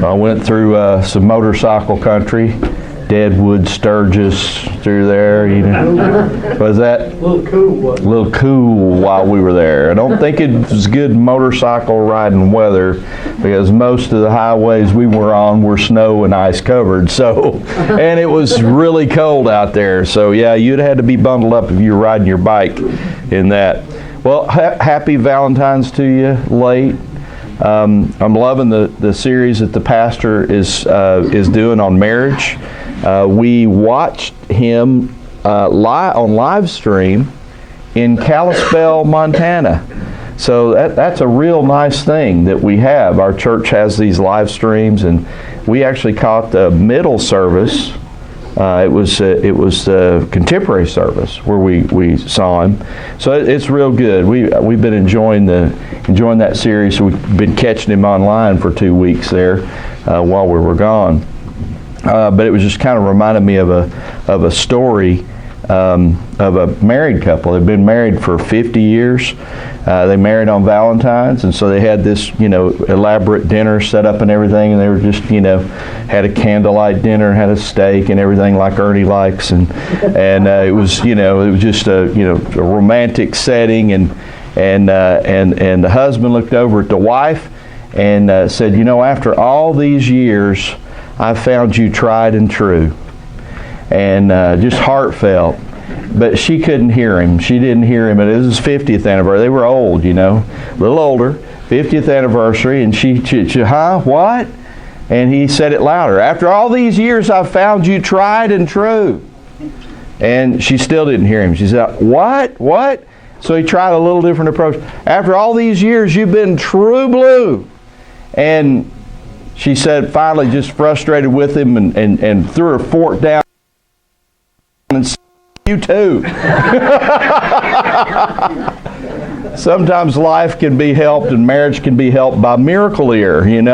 I went through some motorcycle country, Deadwood, Sturgis, through there. You know, was that A little cool, wasn't a little cool while we were there? I don't think it was good motorcycle riding weather because most of the highways we were on were snow and ice covered. So, and it was really cold out there. So yeah, you'd had to be bundled up if you were riding your bike in that. Well, happy Valentine's to you, late. I'm loving the series that the pastor is doing on marriage. We watched him on live stream in Kalispell, Montana. So that's a real nice thing that we have. Our church has these live streams, and we actually caught the middle service. It was the contemporary service where we saw him. So it's real good. We've been enjoying that series. So we've been catching him online for 2 weeks there while we were gone. But it was just kind of reminded me of a story of a married couple. They've been married for 50 years. They married on Valentine's, and so they had this, elaborate dinner set up and everything, and they were just, had a candlelight dinner, had a steak and everything like Ernie likes, and it was, just a romantic setting, and the husband looked over at the wife and said, after all these years, I found you tried and true, and just heartfelt. But she couldn't hear him. She didn't hear him. And it was his 50th anniversary. They were old, a little older. 50th anniversary, and she, huh? What? And he said it louder. After all these years, I've found you tried and true. And she still didn't hear him. She said, what? What? So he tried a little different approach. After all these years, you've been true blue. And she said, finally, just frustrated with him, and threw her fork down and said, you too. Sometimes life can be helped and marriage can be helped by miracle ear, and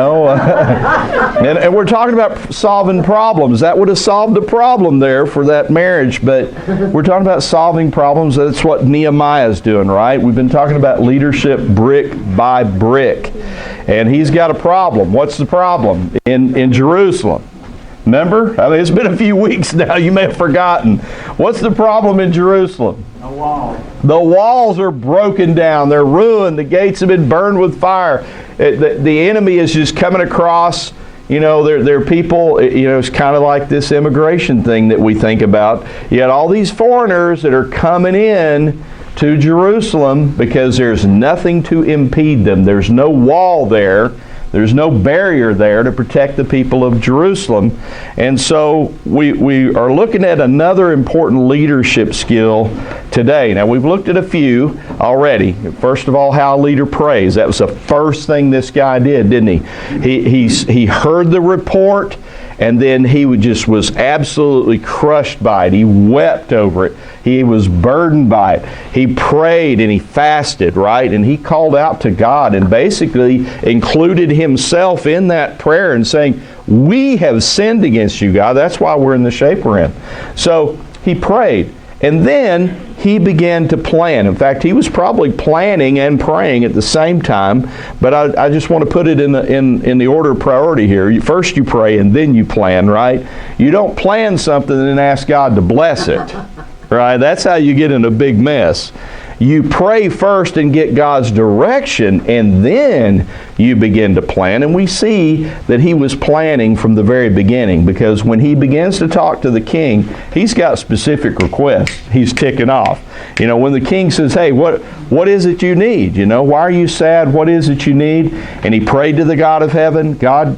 we're talking about solving problems. That would have solved the problem there for that marriage, but we're talking about solving problems. That's what Nehemiah is doing, right? We've been talking about leadership brick by brick, and he's got a problem. What's the problem? In Jerusalem. Remember? I mean, it's been a few weeks now. You may have forgotten. What's the problem in Jerusalem? The wall. The walls are broken down. They're ruined. The gates have been burned with fire. The enemy is just coming across. They're people, it's kind of like this immigration thing that we think about. You had all these foreigners that are coming in to Jerusalem because there's nothing to impede them. There's no wall there. There's no barrier there to protect the people of Jerusalem. And so we are looking at another important leadership skill today. Now, we've looked at a few already. First of all, how a leader prays. That was the first thing this guy did, didn't he? He heard the report, and then he was absolutely crushed by it. He wept over it. He was burdened by it. He prayed and he fasted, right? And he called out to God and basically included himself in that prayer and saying, we have sinned against you, God. That's why we're in the shape we're in. So he prayed. And then he began to plan. In fact, he was probably planning and praying at the same time, but I just want to put it in the order of priority here. First you pray and then you plan, right? You don't plan something and then ask God to bless it, right? That's how you get in a big mess. You pray first and get God's direction, and then you begin to plan. And we see that he was planning from the very beginning, because when he begins to talk to the king, he's got specific requests he's ticking off. When the king says, hey, what is it you need? Why are you sad? What is it you need? And he prayed to the God of heaven. God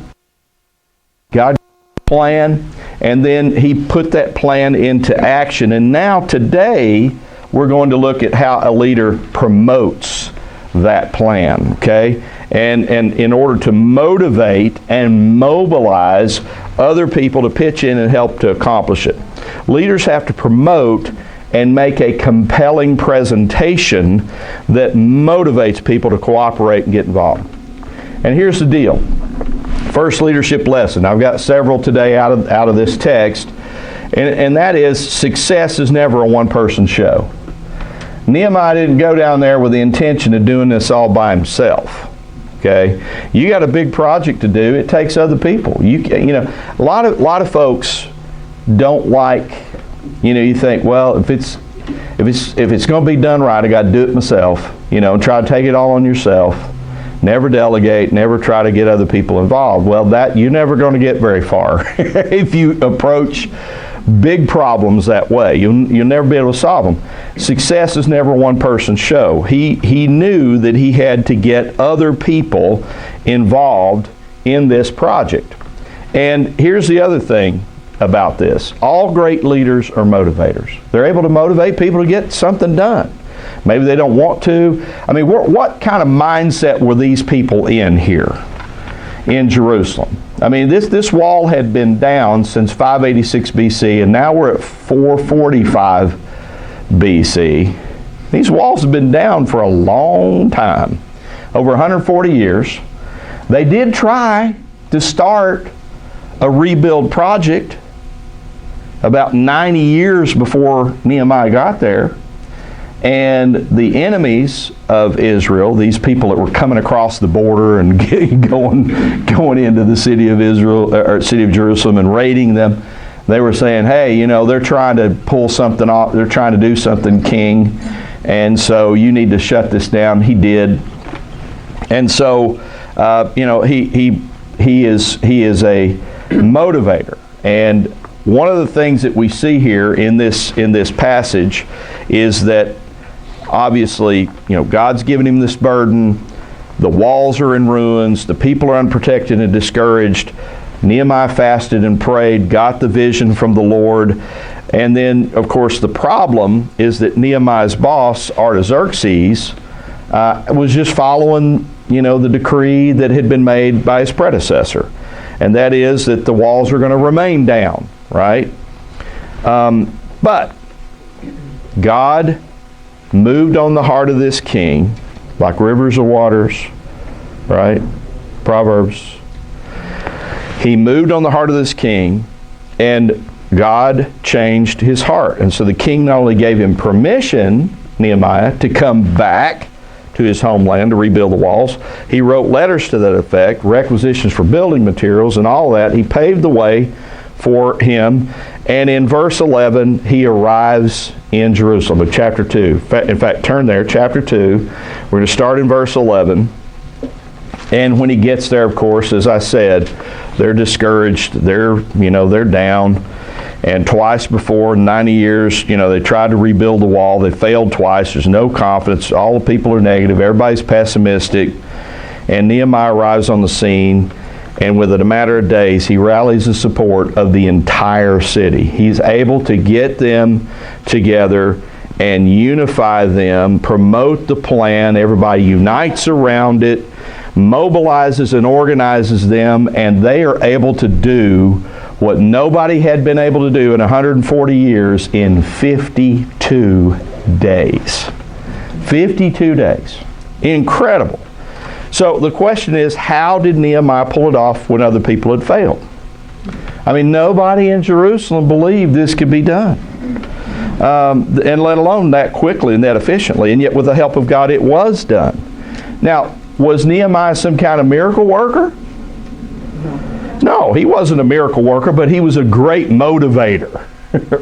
plan, and then he put that plan into action. And now today, we're going to look at how a leader promotes that plan, okay? And in order to motivate and mobilize other people to pitch in and help to accomplish it. Leaders have to promote and make a compelling presentation that motivates people to cooperate and get involved. And here's the deal. First leadership lesson. I've got several today out of this text, and that is success is never a one-person show. Nehemiah didn't go down there with the intention of doing this all by himself. Okay, you got a big project to do. It takes other people. A lot of folks don't like. You think, well, if it's going to be done right, I got to do it myself. And try to take it all on yourself. Never delegate. Never try to get other people involved. Well, that you're never going to get very far if you approach big problems that way. You'll never be able to solve them. Success is never one person's show. He knew that he had to get other people involved in this project. And here's the other thing about this. All great leaders are motivators. They're able to motivate people to get something done. Maybe they don't want to. I mean, what kind of mindset were these people in here in Jerusalem? I mean, this wall had been down since 586 BC, and now we're at 445 BC. These walls have been down for a long time, over 140 years. They did try to start a rebuild project about 90 years before Nehemiah got there. And the enemies of Israel, these people that were coming across the border and going into the city of Israel or city of Jerusalem and raiding them, they were saying, hey, they're trying to pull something off. They're trying to do something, king, and so you need to shut this down. He did, and so he is a motivator. And one of the things that we see here in this passage is that obviously, God's given him this burden. The walls are in ruins. The people are unprotected and discouraged. Nehemiah fasted and prayed, got the vision from the Lord. And then, of course, the problem is that Nehemiah's boss, Artaxerxes, was just following, the decree that had been made by his predecessor. And that is that the walls are going to remain down, right? But God moved on the heart of this king like rivers of waters, right? Proverbs. He moved on the heart of this king, and God changed his heart. And so the king not only gave him permission, Nehemiah, to come back to his homeland to rebuild the walls, he wrote letters to that effect, requisitions for building materials and all that. He paved the way for him. And in verse 11, he arrives in Jerusalem, in chapter 2. In fact, turn there, chapter 2. We're going to start in verse 11. And when he gets there, of course, as I said, they're discouraged. They're down. And twice before, 90 years, they tried to rebuild the wall. They failed twice. There's no confidence. All the people are negative. Everybody's pessimistic. And Nehemiah arrives on the scene. And within a matter of days, he rallies the support of the entire city. He's able to get them together and unify them, promote the plan. Everybody unites around it, mobilizes and organizes them, and they are able to do what nobody had been able to do in 140 years in 52 days. 52 days. Incredible. So the question is, how did Nehemiah pull it off when other people had failed? I mean, nobody in Jerusalem believed this could be done. And let alone that quickly and that efficiently. And yet with the help of God, it was done. Now, was Nehemiah some kind of miracle worker? No, he wasn't a miracle worker, but he was a great motivator.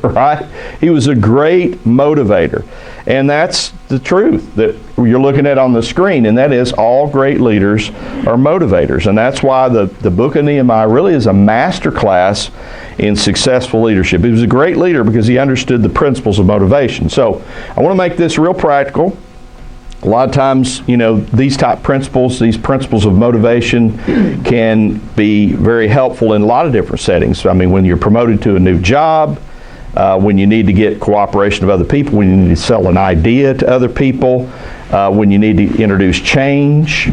Right? He was a great motivator. And that's the truth that you're looking at on the screen, and that is all great leaders are motivators. And that's why the book of Nehemiah really is a master class in successful leadership. He was a great leader because he understood the principles of motivation. So I want to make this real practical. A lot of times, these principles of motivation can be very helpful in a lot of different settings. I mean, when you're promoted to a new job, when you need to get cooperation of other people, when you need to sell an idea to other people, when you need to introduce change.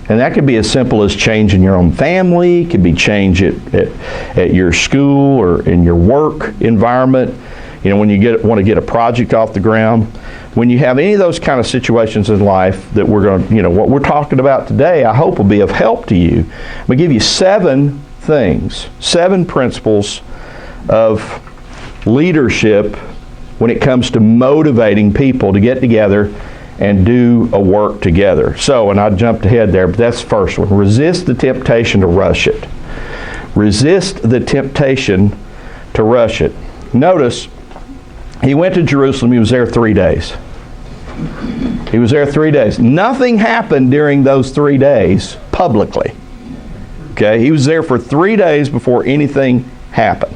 And that could be as simple as change in your own family. It could be change at your school or in your work environment. When you want to get a project off the ground. When you have any of those kind of situations in life that we're going to, what we're talking about today, I hope will be of help to you. I'm going to give you 7 things, 7 principles of leadership when it comes to motivating people to get together and do a work together. So, and I jumped ahead there, but that's the first one. Resist the temptation to rush it. Resist the temptation to rush it. Notice, he went to Jerusalem. He was there 3 days. He was there 3 days. Nothing happened during those 3 days publicly. Okay, he was there for 3 days before anything happened.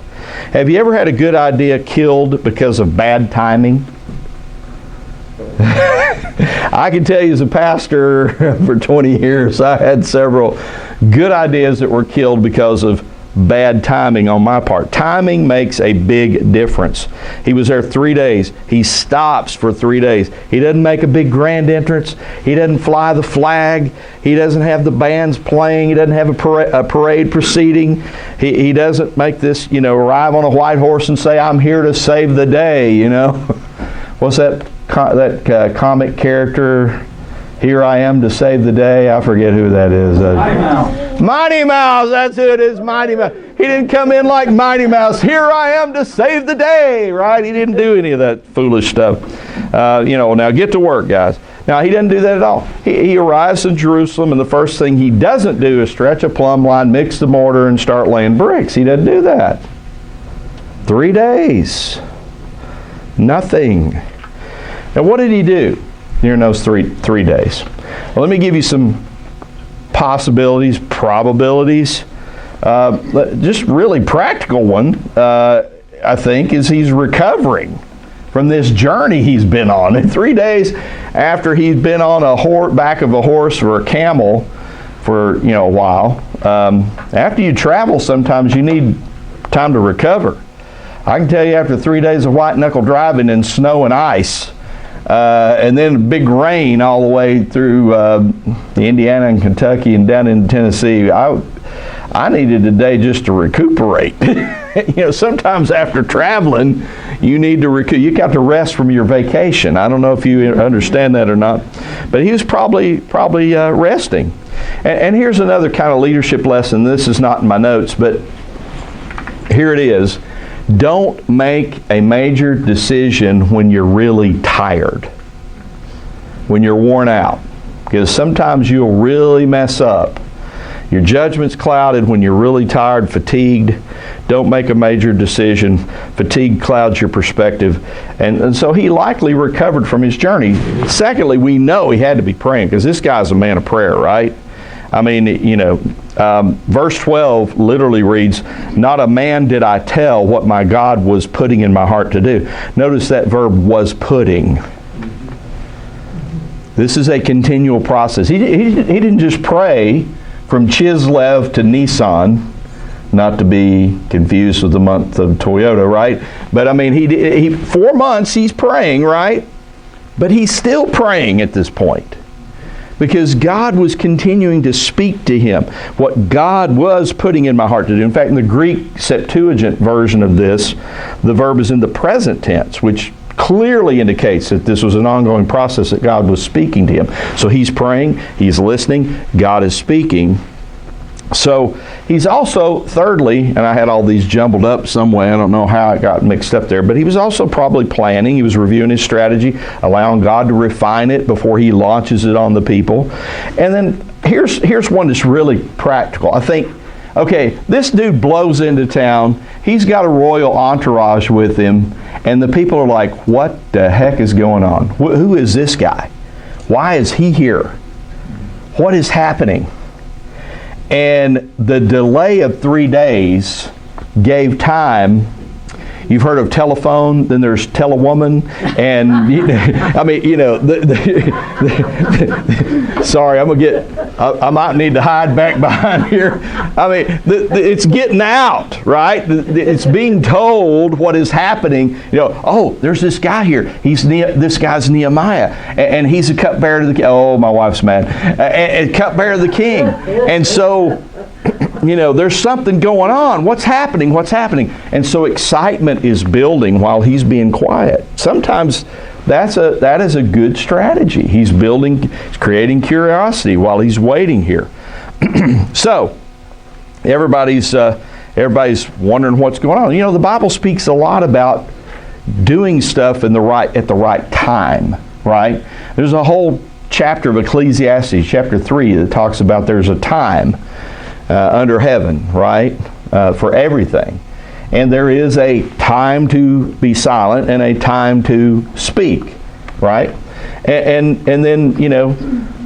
Have you ever had a good idea killed because of bad timing? I can tell you as a pastor for 20 years, I had several good ideas that were killed because of bad timing on my part. Timing makes a big difference. He was there 3 days. He stops for 3 days. He doesn't make a big grand entrance. He doesn't fly the flag. He doesn't have the bands playing. He doesn't have a parade proceeding. He doesn't make this, arrive on a white horse and say, I'm here to save the day, What's that comic character? Here I am to save the day. I forget who that is. Mighty Mouse. Mighty Mouse, that's who it is, Mighty Mouse. He didn't come in like Mighty Mouse. Here I am to save the day, right? He didn't do any of that foolish stuff. Now get to work, guys. Now, he doesn't do that at all. He arrives in Jerusalem, and the first thing he doesn't do is stretch a plumb line, mix the mortar, and start laying bricks. He doesn't do that. 3 days. Nothing. Now, what did he do during those three days? Well, let me give you some possibilities, probabilities. Just really practical one, I think, is he's recovering from this journey he's been on. In 3 days after he's been on back of a horse or a camel for a while, after you travel, sometimes you need time to recover. I can tell you, after 3 days of white knuckle driving in snow and ice, and then big rain all the way through Indiana and Kentucky and down into Tennessee, I needed a day just to recuperate. Sometimes after traveling, you need to you got to rest from your vacation. I don't know if you understand that or not, but he was probably resting. And here's another kind of leadership lesson. This is not in my notes, but here it is. Don't make a major decision when you're really tired, when you're worn out, because sometimes you'll really mess up. Your judgment's clouded when you're really tired, fatigued. Don't make a major decision. Fatigue clouds your perspective. And so he likely recovered from his journey. Secondly, we know he had to be praying, because this guy's a man of prayer, right? I mean, verse 12 literally reads, not a man did I tell what my God was putting in my heart to do. Notice that verb, was putting. This is a continual process. He didn't just pray from Chislev to Nissan, not to be confused with the month of Toyota, right? But I mean, he 4 months he's praying, right? But he's still praying at this point, because God was continuing to speak to him what God was putting in my heart to do. In fact, in the Greek Septuagint version of this, the verb is in the present tense, which clearly indicates that this was an ongoing process that God was speaking to him. So he's praying, he's listening, God is speaking. So he's also, thirdly, and I had all these jumbled up some way, I don't know how it got mixed up there, but he was also probably planning, he was reviewing his strategy, allowing God to refine it before he launches it on the people. And then here's one that's really practical. I think, okay, this dude blows into town, he's got a royal entourage with him, and the people are like, what the heck is going on? Who is this guy? Why is he here? What is happening? And the delay of 3 days gave time. You've heard of telephone, then there's telewoman, and sorry, I might need to hide back behind here. I mean, it's getting out, right? It's being told what is happening. Oh, there's this guy here. This guy's Nehemiah, and he's a cupbearer to the king. Oh, my wife's mad. And cupbearer to the king, and so. There's something going on. What's happening? What's happening? And so excitement is building while he's being quiet. Sometimes that is a good strategy. He's creating curiosity while he's waiting here. So everybody's wondering what's going on. The Bible speaks a lot about doing stuff at the right time. right? There's a whole chapter of Ecclesiastes, chapter 3, that talks about there's a time under heaven, right, for everything. And there is a time to be silent and a time to speak, right? And then, you know,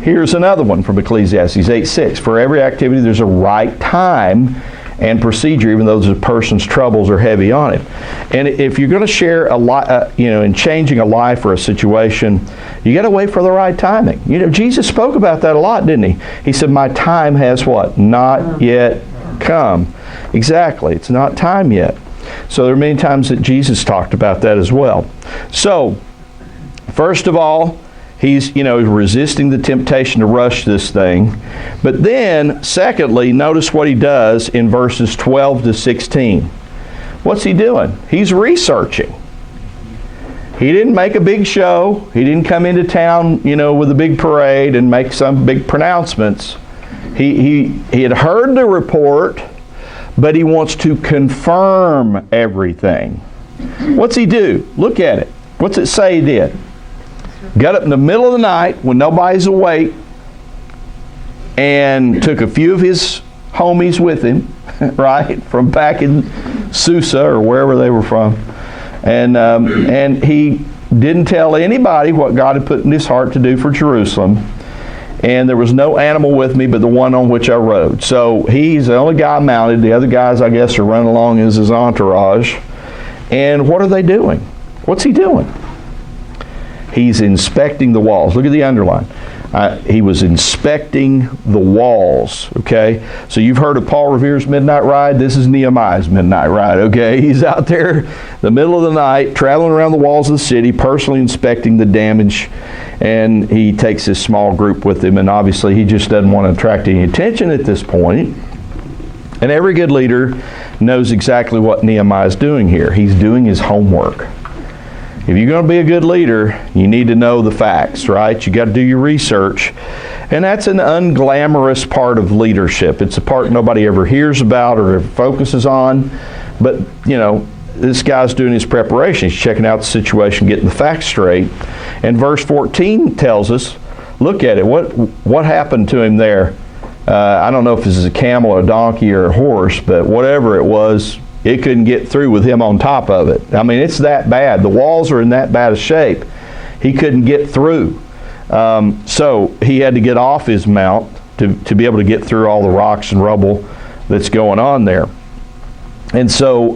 here's another one from Ecclesiastes 8:6. For every activity there's a right time and procedure, even though the person's troubles are heavy on him. And if you're going to share a lot, you know, in changing a life or a situation, you got to wait for the right timing. You know, Jesus spoke about that a lot, didn't he? He said, my time has what? Not yet come. Exactly. It's not time yet. So there are many times that Jesus talked about that as well. So, first of all, he's, you know, resisting the temptation to rush this thing. But then, secondly, notice what he does in verses 12 to 16. What's he doing? He's researching. He didn't make a big show. He didn't come into town, you know, with a big parade and make some big pronouncements. He had heard the report, but he wants to confirm everything. What's he do? Look at it. What's it say he did? Got up in the middle of the night when nobody's awake and took a few of his homies with him, right, from back in Susa or wherever they were from. And he didn't tell anybody what God had put in his heart to do for Jerusalem. And there was no animal with me but the one on which I rode. So he's the only guy mounted. The other guys, I guess, are running along as his entourage. And what are they doing? What's he doing? He's inspecting the walls. Look at the underline. He was inspecting the walls, okay? So you've heard of Paul Revere's midnight ride. This is Nehemiah's midnight ride, okay? He's out there the middle of the night, traveling around the walls of the city, personally inspecting the damage, and he takes his small group with him, and obviously he just doesn't want to attract any attention at this point. And every good leader knows exactly what Nehemiah's doing here. He's doing his homework. If you're going to be a good leader, you need to know the facts, right? You got to do your research. And that's an unglamorous part of leadership. It's a part nobody ever hears about or focuses on. But, you know, this guy's doing his preparation. He's checking out the situation, getting the facts straight. And verse 14 tells us, look at it. What happened to him there? I don't know if this is a camel or a donkey or a horse, but whatever it was, it couldn't get through with him on top of it. I mean, it's that bad. The walls are in that bad a shape. He couldn't get through. So he had to get off his mount to be able to get through all the rocks and rubble that's going on there. And so,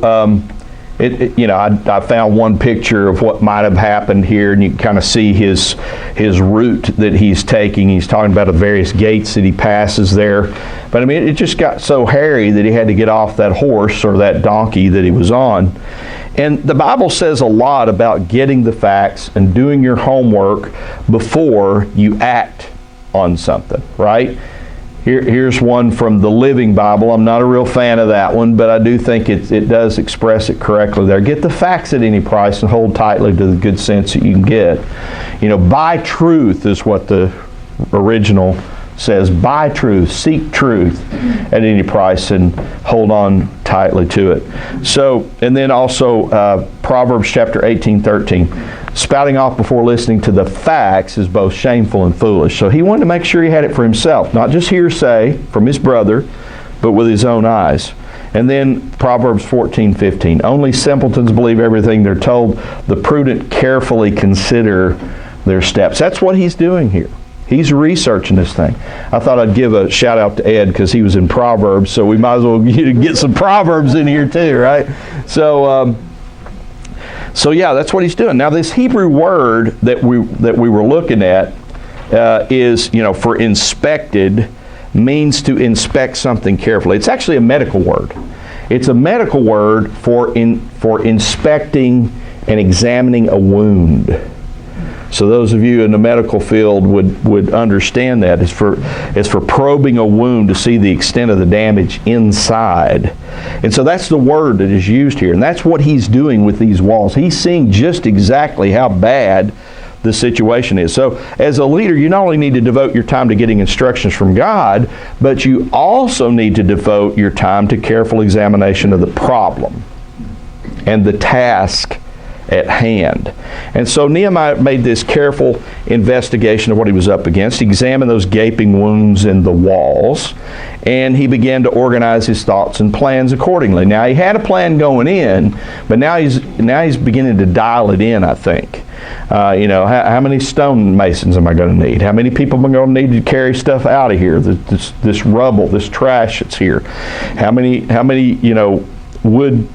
you know, I found one picture of what might have happened here, and you can kind of see his route that he's taking. He's talking about the various gates that he passes there. But I mean, it just got so hairy that he had to get off that horse or that donkey that he was on. And the Bible says a lot about getting the facts and doing your homework before you act on something, right? Here's one from the Living Bible. I'm not a real fan of that one, but I do think it does express it correctly there. Get the facts at any price and hold tightly to the good sense that you can get. You know, buy truth is what the original says. Buy truth, seek truth at any price, and hold on tightly to it. So, and then also Proverbs chapter 18:13. Spouting off before listening to the facts is both shameful and foolish. So he wanted to make sure he had it for himself, not just hearsay from his brother, but with his own eyes. And then Proverbs 14:15. Only simpletons believe everything they're told. The prudent carefully consider their steps. That's what he's doing here. He's researching this thing. I thought I'd give a shout out to Ed because he was in Proverbs, so we might as well get some Proverbs in here too, right? So yeah, that's what he's doing. Now this Hebrew word that we were looking at is, you know, for inspected, means to inspect something carefully. It's actually a medical word. It's a medical word for inspecting and examining a wound. So those of you in the medical field would understand that. It's for probing a wound to see the extent of the damage inside. And so that's the word that is used here. And that's what he's doing with these walls. He's seeing just exactly how bad the situation is. So as a leader, you not only need to devote your time to getting instructions from God, but you also need to devote your time to careful examination of the problem and the task at hand. And so Nehemiah made this careful investigation of what he was up against. He examined those gaping wounds in the walls, and he began to organize his thoughts and plans accordingly. Now, he had a plan going in, but now he's beginning to dial it in, I think. How many stone masons am I going to need? How many people am I going to need to carry stuff out of here? This rubble, this trash that's here. How many wood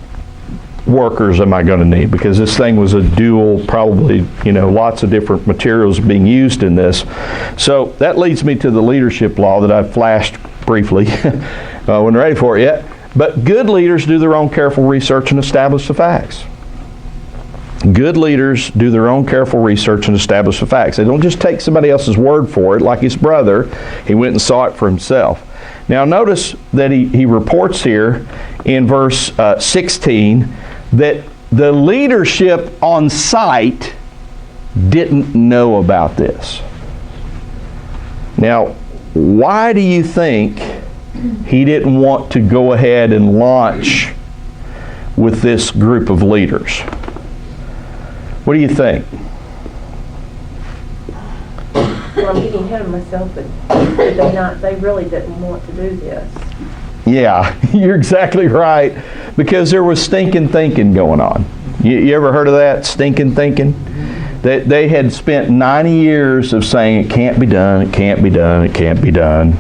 workers am I going to need? Because this thing was a dual, probably, lots of different materials being used in this. So that leads me to the leadership law that I flashed briefly. I wasn't ready for it yet. But good leaders do their own careful research and establish the facts. Good leaders do their own careful research and establish the facts. They don't just take somebody else's word for it, like his brother. He went and saw it for himself. Now notice that he reports here in verse 16 that the leadership on site didn't know about this. Now, why do you think he didn't want to go ahead and launch with this group of leaders? What do you think? Well, I'm getting ahead of myself, but they really didn't want to do this. Yeah, you're exactly right. Because there was stinking thinking going on. You ever heard of that, stinking thinking? They had spent 90 years of saying it can't be done, it can't be done, it can't be done.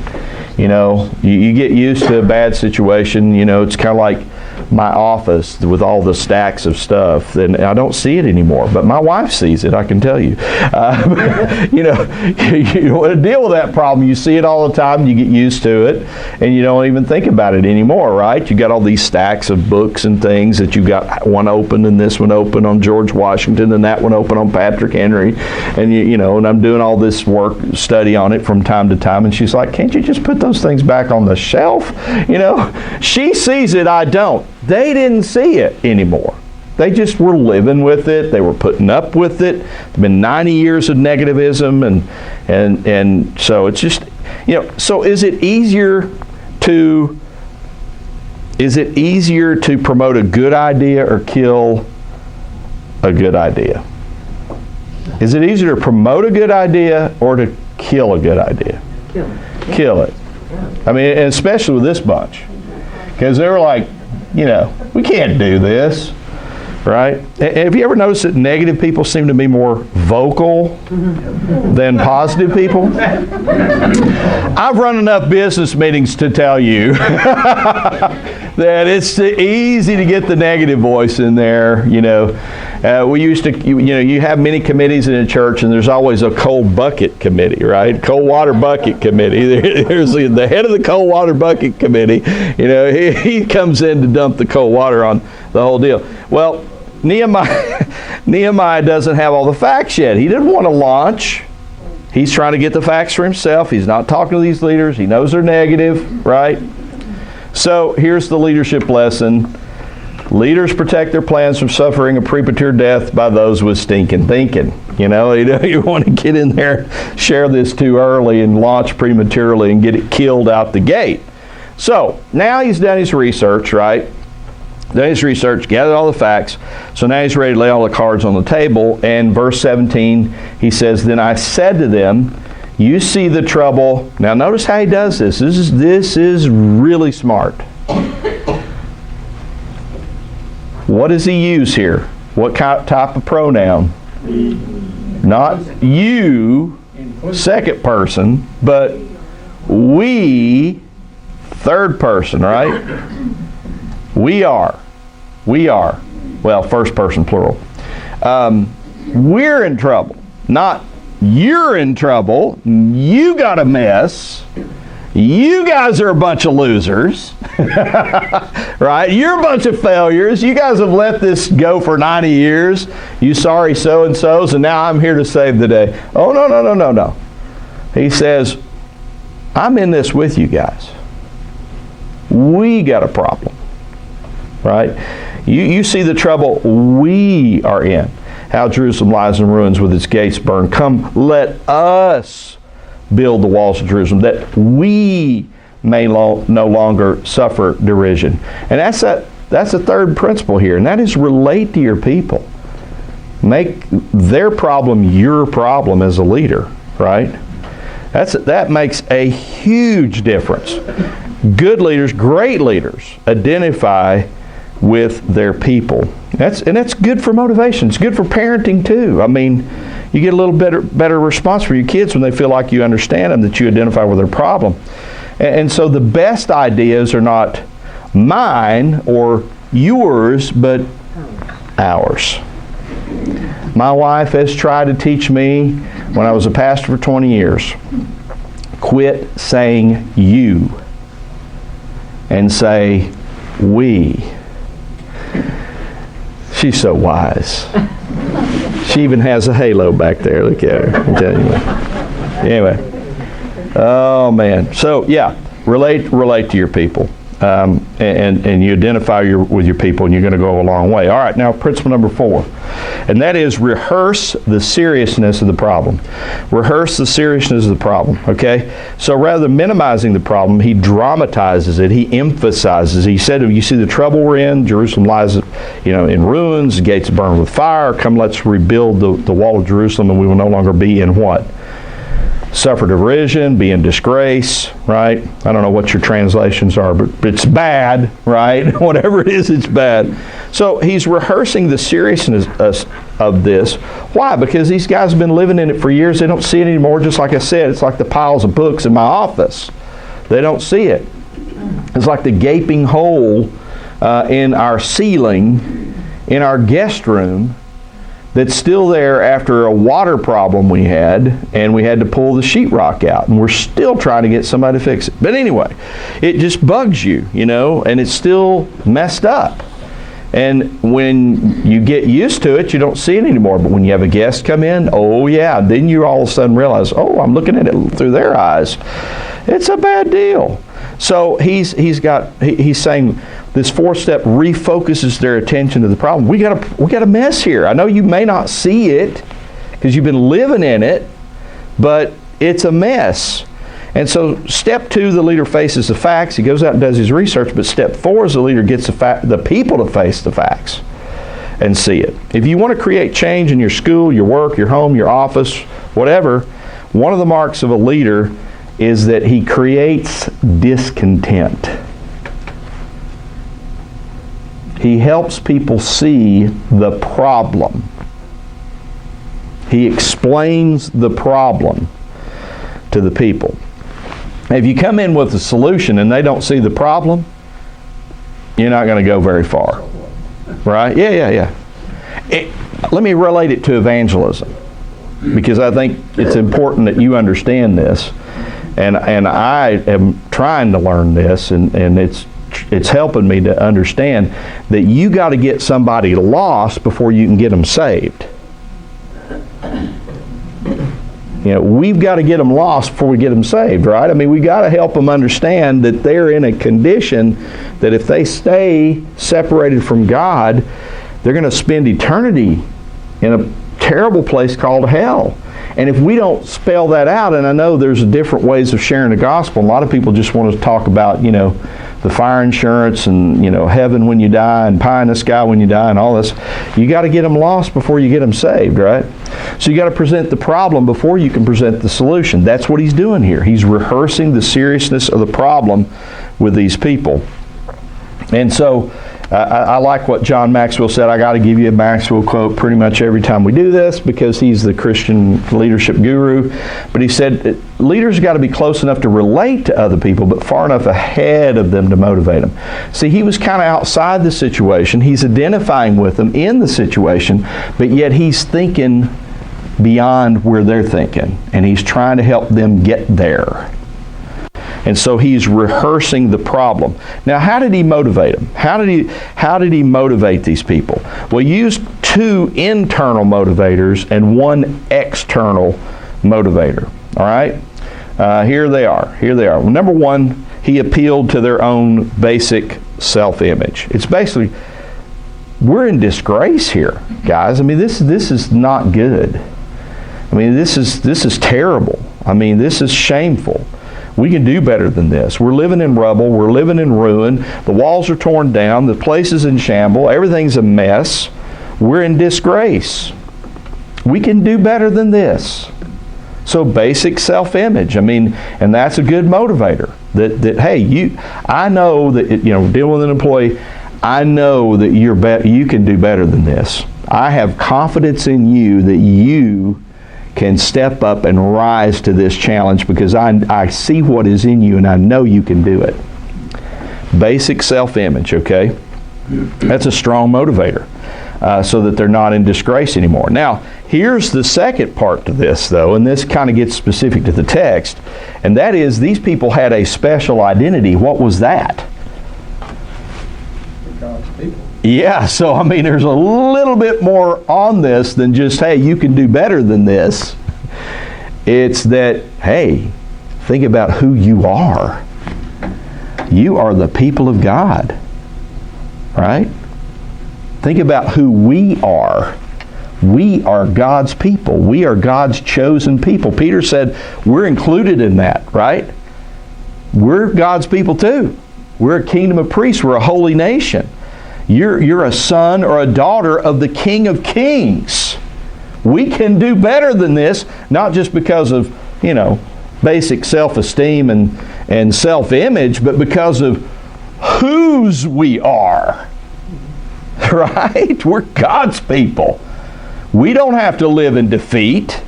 You get used to a bad situation. It's kind of like my office with all the stacks of stuff, and I don't see it anymore. But my wife sees it, I can tell you. You want to deal with that problem. You see it all the time, you get used to it, and you don't even think about it anymore, right? You got all these stacks of books and things that you got one open and this one open on George Washington and that one open on Patrick Henry, and and I'm doing all this study on it from time to time, and she's like, can't you just put those things back on the shelf? She sees it, I don't. They didn't see it anymore. They just were living with it. They were putting up with it. It's been 90 years of negativism, and so it's just, so is it easier to promote a good idea or kill a good idea? Is it easier to promote a good idea or to kill a good idea? Kill it. I mean, and especially with this bunch. Because they were like, we can't do this, right? Have you ever noticed that negative people seem to be more vocal than positive people? I've run enough business meetings to tell you that it's easy to get the negative voice in there. We used to, you have many committees in a church, and there's always a cold bucket committee, right? Cold water bucket committee. There's the head of the cold water bucket committee. He comes in to dump the cold water on the whole deal. Well, Nehemiah doesn't have all the facts yet. He didn't want to launch. He's trying to get the facts for himself. He's not talking to these leaders. He knows they're negative, right? So here's the leadership lesson. Leaders protect their plans from suffering a premature death by those with stinking thinking. You want to get in there, share this too early, and launch prematurely and get it killed out the gate. So now he's done his research, right? Done his research, gathered all the facts. So now he's ready to lay all the cards on the table. And verse 17, he says, "Then I said to them, you see the trouble." Now notice how he does this. This is really smart. What does he use here? What type of pronoun? Not you, second person, but we, third person, right? We are. Well, first person plural. We're in trouble. Not you're in trouble. You got a mess. You guys are a bunch of losers. Right? You're a bunch of failures. You guys have let this go for 90 years. You sorry so-and-sos, and now I'm here to save the day. Oh, no. He says, I'm in this with you guys. We got a problem. Right? You see the trouble we are in. How Jerusalem lies in ruins with its gates burned. Come, let us build the walls of Jerusalem, that we may no longer suffer derision. And that's a third principle here, and that is relate to your people. Make their problem your problem as a leader, right? That makes a huge difference. Good leaders, great leaders, identify with their people. That's good for motivation. It's good for parenting too. I mean, you get a little better response from your kids when they feel like you understand them, that you identify with their problem. And so the best ideas are not mine or yours, but ours. My wife has tried to teach me when I was a pastor for 20 years. Quit saying you and say we. She's so wise. She even has a halo back there. Look at her. I'm telling you. Anyway. Oh, man. So, yeah, relate to your people. And you identify with your people, and you're going to go a long way. All right, now principle number 4. And that is rehearse the seriousness of the problem. Rehearse the seriousness of the problem, okay? So rather than minimizing the problem, he dramatizes it. He emphasizes. He said, you see the trouble we're in? Jerusalem lies, in ruins. The gates burned with fire. Come, let's rebuild the wall of Jerusalem, and we will no longer be in what? Suffer derision, be in disgrace, right? I don't know what your translations are, but it's bad, right? Whatever it is, it's bad. So he's rehearsing the seriousness of this. Why? Because these guys have been living in it for years. They don't see it anymore. Just like I said, it's like the piles of books in my office. They don't see it. It's like the gaping hole in our ceiling, in our guest room, that's still there after a water problem we had, and we had to pull the sheetrock out, and we're still trying to get somebody to fix it. But anyway, it just bugs you, and it's still messed up. And when you get used to it, you don't see it anymore. But when you have a guest come in, oh yeah, then you all of a sudden realize, oh, I'm looking at it through their eyes. It's a bad deal. So he's saying this 4-step refocuses their attention to the problem. We got a mess here. I know you may not see it because you've been living in it, but it's a mess. And so step 2, the leader faces the facts. He goes out and does his research. But step 4 is the leader gets the people to face the facts and see it. If you want to create change in your school, your work, your home, your office, whatever, one of the marks of a leader is that he creates discontent. He helps people see the problem. He explains the problem to the people. If you come in with a solution and they don't see the problem, you're not going to go very far. Right? Yeah. Let me relate it to evangelism, because I think it's important that you understand this. And I am trying to learn this, and it's helping me to understand that you got to get somebody lost before you can get them saved. We've got to get them lost before we get them saved, right? I mean, we got to help them understand that they're in a condition that if they stay separated from God, they're going to spend eternity in a terrible place called hell. And if we don't spell that out, and I know there's different ways of sharing the gospel, a lot of people just want to talk about, the fire insurance and, heaven when you die and pie in the sky when you die and all this. You got to get them lost before you get them saved, right? So you got to present the problem before you can present the solution. That's what he's doing here. He's rehearsing the seriousness of the problem with these people. And so I like what John Maxwell said. I got to give you a Maxwell quote pretty much every time we do this because he's the Christian leadership guru. But he said, leaders got to be close enough to relate to other people, but far enough ahead of them to motivate them. See, he was kind of outside the situation. He's identifying with them in the situation, but yet he's thinking beyond where they're thinking, and he's trying to help them get there. And so he's rehearsing the problem. Now, how did he motivate them? How did he motivate these people? Well, he used 2 internal motivators and 1 external motivator. All right? Here they are. Well, number 1, he appealed to their own basic self-image. It's basically, we're in disgrace here, guys. I mean, this is not good. I mean, this is terrible. I mean, this is shameful. We can do better than this. We're living in rubble. We're living in ruin. The walls are torn down. The place is in shambles. Everything's a mess. We're in disgrace. We can do better than this. So basic self-image. I mean, and that's a good motivator. That hey, I know that dealing with an employee, I know that you can do better than this. I have confidence in you that you can step up and rise to this challenge because I see what is in you and I know you can do it. Basic self-image, okay? That's a strong motivator so that they're not in disgrace anymore. Now, here's the second part to this, though, and this kind of gets specific to the text, and that is these people had a special identity. What was that? God's people. Yeah, so I mean, there's a little bit more on this than just, hey, you can do better than this. It's that, hey, think about who you are. You are the people of God, right? Think about who we are. We are God's people. We are God's chosen people. Peter said we're included in that, right? We're God's people too. We're a kingdom of priests. We're a holy nation. You're a son or a daughter of the King of Kings. We can do better than this, not just because of, basic self-esteem and self-image, but because of whose we are. Right? We're God's people. We don't have to live in defeat.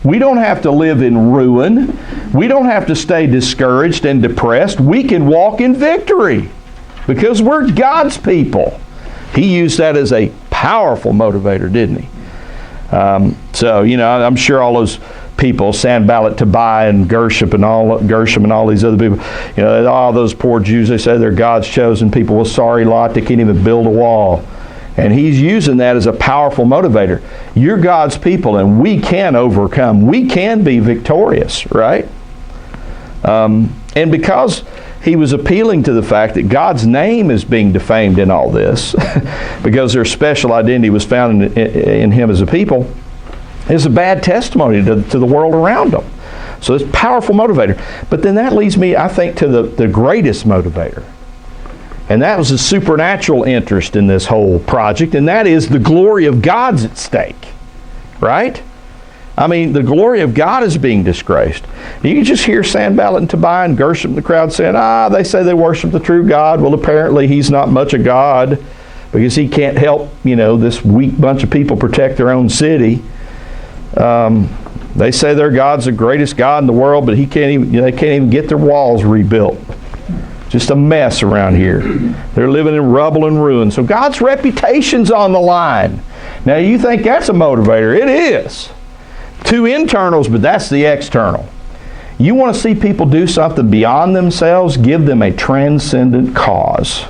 We don't have to live in ruin. We don't have to stay discouraged and depressed. We can walk in victory because we're God's people. He used that as a powerful motivator, didn't he? So, I'm sure all those people, Sanballat, Tobiah, and Gershom and all these other people, all those poor Jews, they say they're God's chosen people. Well, sorry, Lot, they can't even build a wall. And he's using that as a powerful motivator. You're God's people, and we can overcome. We can be victorious, right? And because he was appealing to the fact that God's name is being defamed in all this, because their special identity was found in him as a people, is a bad testimony to the world around them. So it's a powerful motivator. But then that leads me, I think, to the greatest motivator. And that was a supernatural interest in this whole project, and that is the glory of God's at stake, right? I mean, the glory of God is being disgraced. You can just hear Sanballat and Tobiah and Gershom in the crowd saying, they say they worship the true God. Well, apparently he's not much a God because he can't help, this weak bunch of people protect their own city. They say their God's the greatest God in the world, but they can't even get their walls rebuilt. Just a mess around here. They're living in rubble and ruin. So God's reputation's on the line. Now you think that's a motivator. It is. Two internals, but that's the external. You want to see people do something beyond themselves, give them a transcendent cause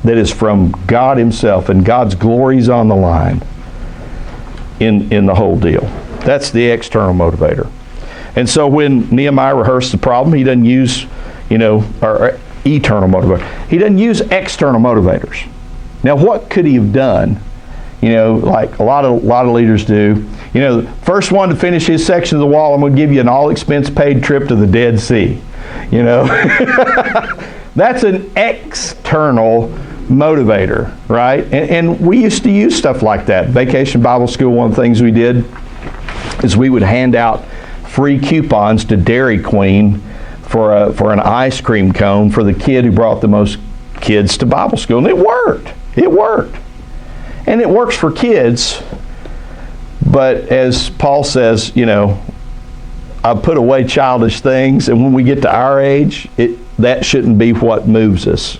that is from God himself, and God's glory's on the line in the whole deal. That's the external motivator. And so when Nehemiah rehearsed the problem, he doesn't use or eternal motivator. He doesn't use external motivators. Now, what could he have done? Like a lot of leaders do. First one to finish his section of the wall, I'm going to give you an all-expense-paid trip to the Dead Sea. That's an external motivator, right? And we used to use stuff like that. Vacation Bible School, one of the things we did is we would hand out free coupons to Dairy Queen for an ice cream cone for the kid who brought the most kids to Bible school. And it worked. It worked. And it works for kids. But as Paul says, I put away childish things, and when we get to our age, that shouldn't be what moves us.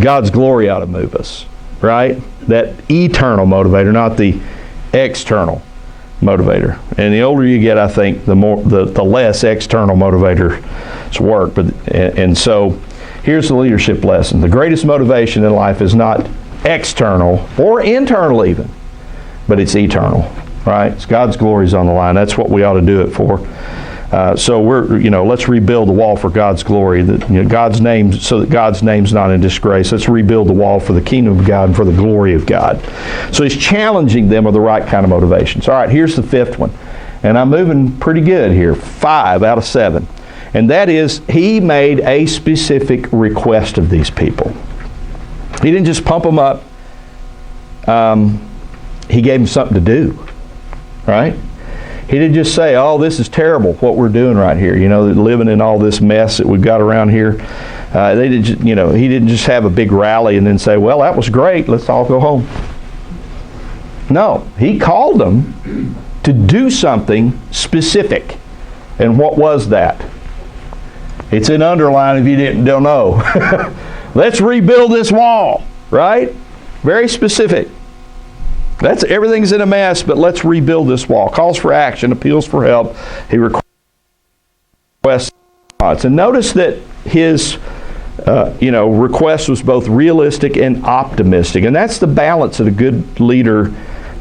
God's glory ought to move us, right? That eternal motivator, not the external motivator. And the older you get, I think, the less external motivators work. And so here's the leadership lesson. The greatest motivation in life is not external or internal even, but it's eternal, right? It's God's glory's on the line. That's what we ought to do it for. So let's rebuild the wall for God's glory, God's name, so that God's name's not in disgrace. Let's rebuild the wall for the kingdom of God and for the glory of God. So he's challenging them with the right kind of motivations. All right, here's the fifth one. And I'm moving pretty good here. 5 out of 7. And that is, he made a specific request of these people. He didn't just pump them up. He gave them something to do, right? He didn't just say, oh, this is terrible, what we're doing right here. You know, living in all this mess that we've got around here. He didn't just have a big rally and then say, well, that was great, let's all go home. No, he called them to do something specific. And what was that? It's an underline if you don't know. Let's rebuild this wall, right? Very specific. Everything's in a mess, but let's rebuild this wall. Calls for action, appeals for help. He requests response. And notice that his request was both realistic and optimistic. And that's the balance that a good leader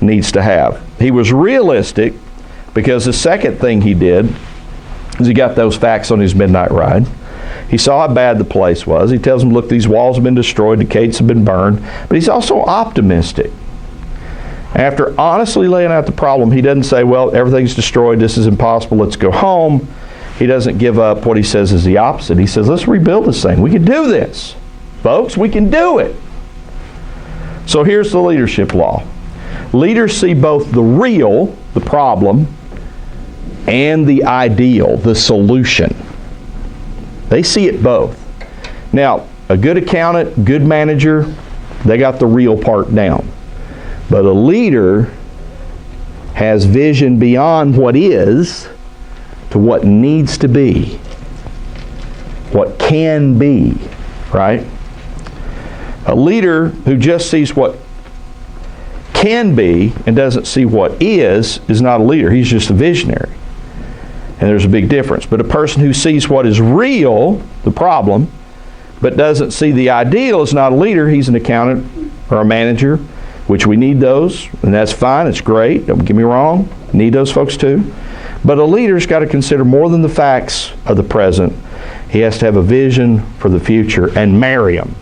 needs to have. He was realistic because the second thing he did is he got those facts on his midnight ride. He saw how bad the place was. He tells them, look, these walls have been destroyed, the gates have been burned. But he's also optimistic. After honestly laying out the problem, he doesn't say, well, everything's destroyed, this is impossible, let's go home. He doesn't give up. What he says is the opposite. He says, let's rebuild this thing. We can do this. Folks, we can do it. So here's the leadership law. Leaders see both the real, the problem, and the ideal, the solution. They see it both. Now, a good accountant, good manager, they got the real part down. But a leader has vision beyond what is to what needs to be, what can be, right? A leader who just sees what can be and doesn't see what is not a leader. He's just a visionary. And there's a big difference. But a person who sees what is real, the problem, but doesn't see the ideal is not a leader. He's an accountant or a manager, which we need those, and that's fine. It's great. Don't get me wrong. Need those folks too. But a leader's got to consider more than the facts of the present. He has to have a vision for the future and marry them.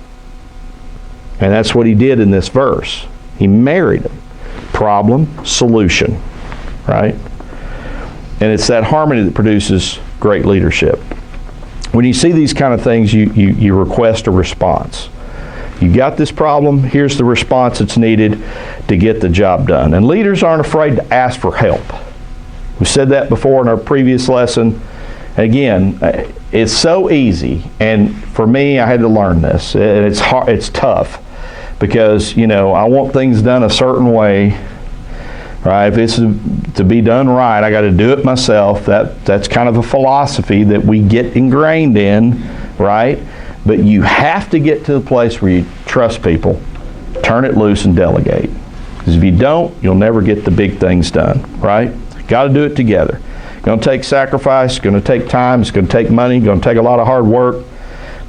And that's what he did in this verse. He married them. Problem, solution, right? And it's that harmony that produces great leadership. When you see these kind of things, you request a response. You got this problem, here's the response that's needed to get the job done. And leaders aren't afraid to ask for help. We said that before in our previous lesson. Again, it's so easy, and for me, I had to learn this. And it's hard, it's tough, because I want things done a certain way. Right? If it's to be done right, I got to do it myself. That's kind of a philosophy that we get ingrained in, right? But you have to get to the place where you trust people, turn it loose, and delegate. Because if you don't, you'll never get the big things done, right? Got to do it together. It's going to take sacrifice, it's going to take time, it's going to take money, it's going to take a lot of hard work.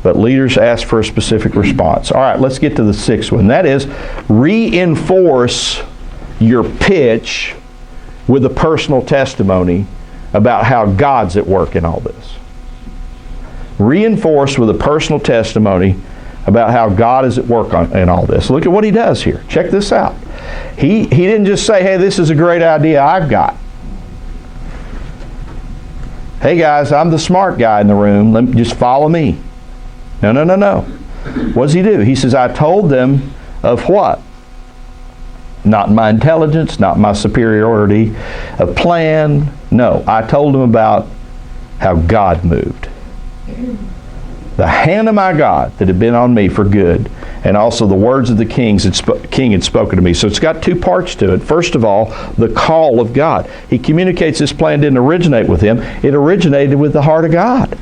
But leaders ask for a specific response. All right, let's get to the sixth one. That is, reinforce your pitch with a personal testimony about how God's at work in all this. Reinforce with a personal testimony about how God is at work in all this. Look at what he does here. Check this out. He didn't just say, hey, this is a great idea I've got. Hey guys, I'm the smart guy in the room. Just follow me. No. What does he do? He says, I told them of what? Not my intelligence, not my superiority of plan. No, I told them about how God moved. The hand of my God that had been on me for good, and also the words of the king had spoken to me. So it's got two parts to it. First of all, the call of God. He communicates this plan didn't originate with him. It originated with the heart of God.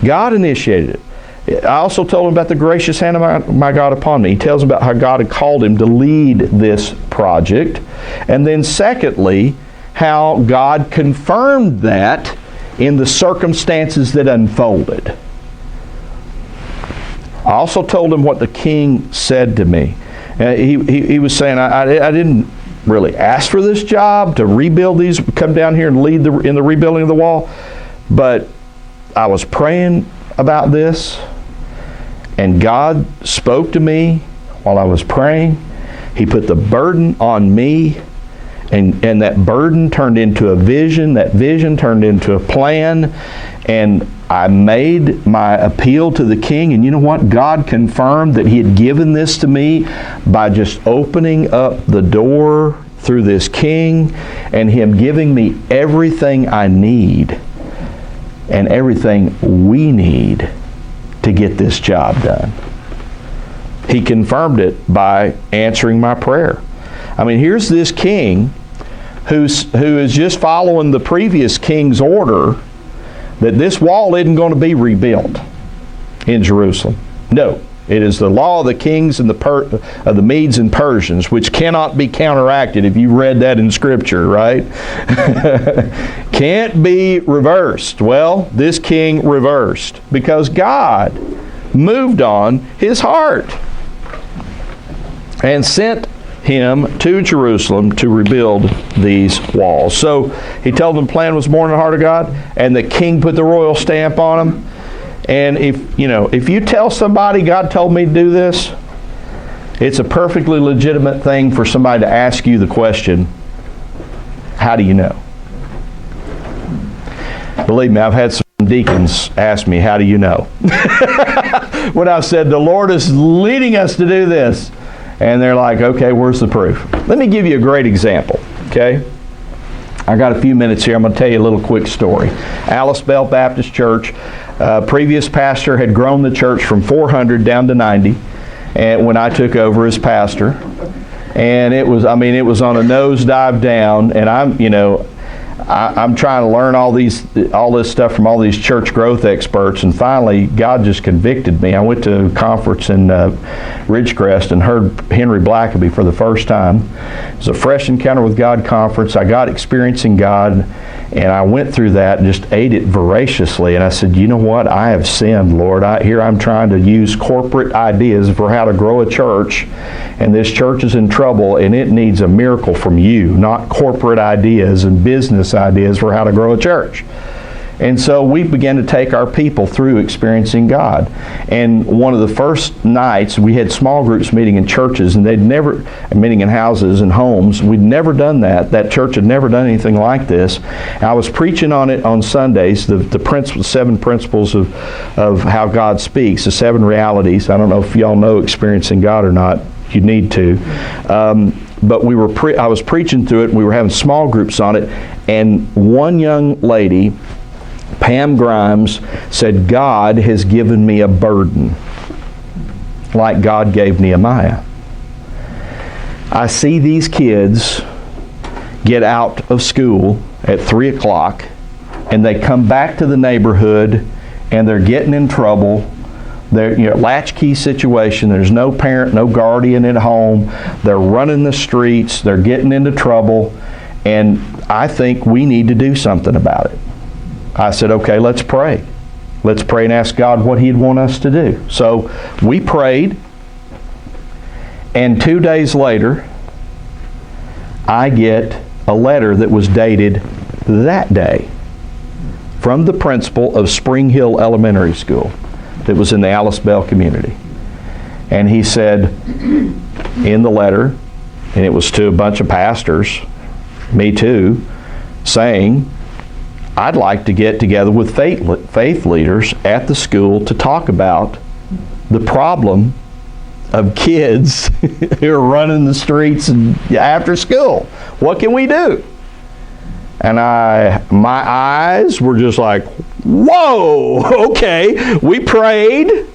God initiated it. I also told him about the gracious hand of my God upon me. He tells him about how God had called him to lead this project. And then secondly, how God confirmed that in the circumstances that unfolded. I also told him what the king said to me. He was saying, I didn't really ask for this job to rebuild these, come down here and lead in the rebuilding of the wall, but I was praying about this, and God spoke to me while I was praying. He put the burden on me, and that burden turned into a vision. That vision turned into a plan, and I made my appeal to the king, and you know what? God confirmed that he had given this to me by just opening up the door through this king and him giving me everything I need and everything we need to get this job done. He confirmed it by answering my prayer. I mean, here's this king who is just following the previous king's order that this wall isn't going to be rebuilt in Jerusalem. No, it is the law of the kings and of the Medes and Persians, which cannot be counteracted. If you read that in Scripture, right? Can't be reversed. Well, this king reversed because God moved on his heart and sent him to Jerusalem to rebuild these walls. So he told them the plan was more in the heart of God, and the king put the royal stamp on him. And if you tell somebody God told me to do this, it's a perfectly legitimate thing for somebody to ask you the question, how do you know? Believe me, I've had some deacons ask me, how do you know? When I said, the Lord is leading us to do this. And they're like, okay, where's the proof? Let me give you a great example, okay? I got a few minutes here. I'm going to tell you a little quick story. Alice Bell Baptist Church, previous pastor had grown the church from 400 down to 90 and when I took over as pastor. And it was on a nosedive down, and I'm trying to learn all this stuff from all these church growth experts, and finally God just convicted me. I went to a conference in Ridgecrest and heard Henry Blackaby for the first time. It was a Fresh Encounter with God conference. I got Experiencing God, and I went through that and just ate it voraciously. And I said, you know what? I have sinned, Lord. Here I'm trying to use corporate ideas for how to grow a church, and this church is in trouble, and it needs a miracle from you, not corporate ideas and business ideas for how to grow a church. And so we began to take our people through Experiencing God. And one of the first nights, we had small groups meeting in churches, and meeting in houses and homes. We'd never done that. That church had never done anything like this. And I was preaching on it on Sundays, the 7 principles of how God speaks, the 7 realities. I don't know if y'all know Experiencing God or not. You need to. But I was preaching through it. We were having small groups on it. And one young lady, Pam Grimes, said, God has given me a burden like God gave Nehemiah. I see these kids get out of school at 3 o'clock and they come back to the neighborhood and they're getting in trouble. They're latchkey situation. There's no parent, no guardian at home. They're running the streets. They're getting into trouble. And I think we need to do something about it. I said, okay, let's pray. Let's pray and ask God what He'd want us to do. So we prayed, and 2 days later, I get a letter that was dated that day from the principal of Spring Hill Elementary School that was in the Alice Bell community. And he said in the letter, and it was to a bunch of pastors, me too, saying, I'd like to get together with faith leaders at the school to talk about the problem of kids who are running the streets after school. What can we do? And my eyes were just like, whoa, okay. We prayed.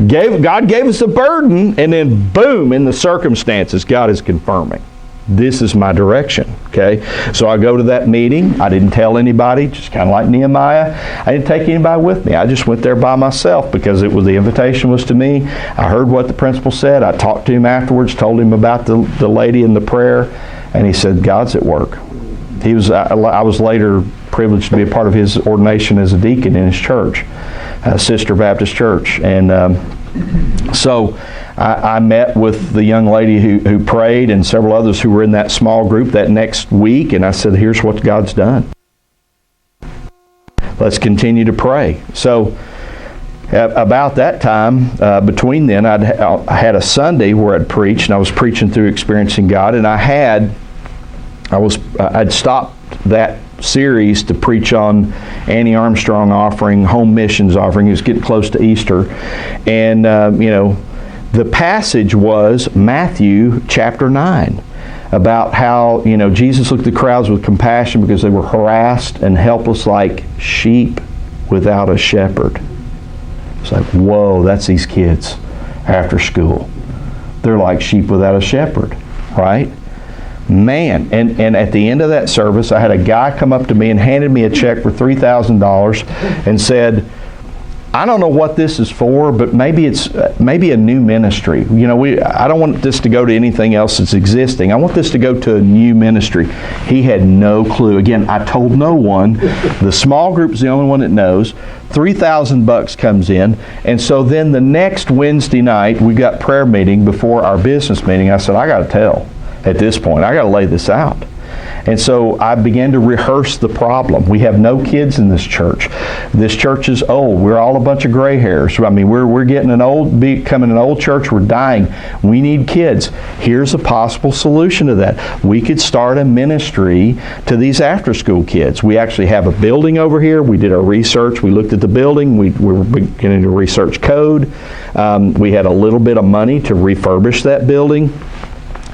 God gave us a burden, and then boom, in the circumstances, God is confirming. This is my direction, okay? So I go to that meeting. I didn't tell anybody, just kind of like Nehemiah. I didn't take anybody with me. I just went there by myself because the invitation was to me. I heard what the principal said. I talked to him afterwards, told him about the lady in the prayer, and he said, God's at work. I was later privileged to be a part of his ordination as a deacon in his church, Sister Baptist Church. And so I met with the young lady who prayed and several others who were in that small group that next week, and I said, here's what God's done. Let's continue to pray. So about that time, between then, I had a Sunday where I'd preach, and I was preaching through Experiencing God, and I'd stopped that series to preach on Annie Armstrong offering, home missions offering. It was getting close to Easter. And, the passage was Matthew chapter 9. about how, Jesus looked at the crowds with compassion because they were harassed and helpless like sheep without a shepherd. It's like, whoa, that's these kids after school. They're like sheep without a shepherd, right? Man, and at the end of that service, I had a guy come up to me and handed me a check for $3,000 and said, I don't know what this is for, but maybe it's a new ministry. I don't want this to go to anything else that's existing. I want this to go to a new ministry. He had no clue. Again, I told no one. The small group is the only one that knows. $3,000 comes in, and so then the next Wednesday night we got prayer meeting before our business meeting. I said, I got to tell at this point. I got to lay this out. And so I began to rehearse the problem. We have no kids in this church. This church is old. We're all a bunch of gray hairs. I mean, we're getting becoming an old church. We're dying. We need kids. Here's a possible solution to that. We could start a ministry to these after-school kids. We actually have a building over here. We did our research. We looked at the building. We were beginning to research code. We had a little bit of money to refurbish that building.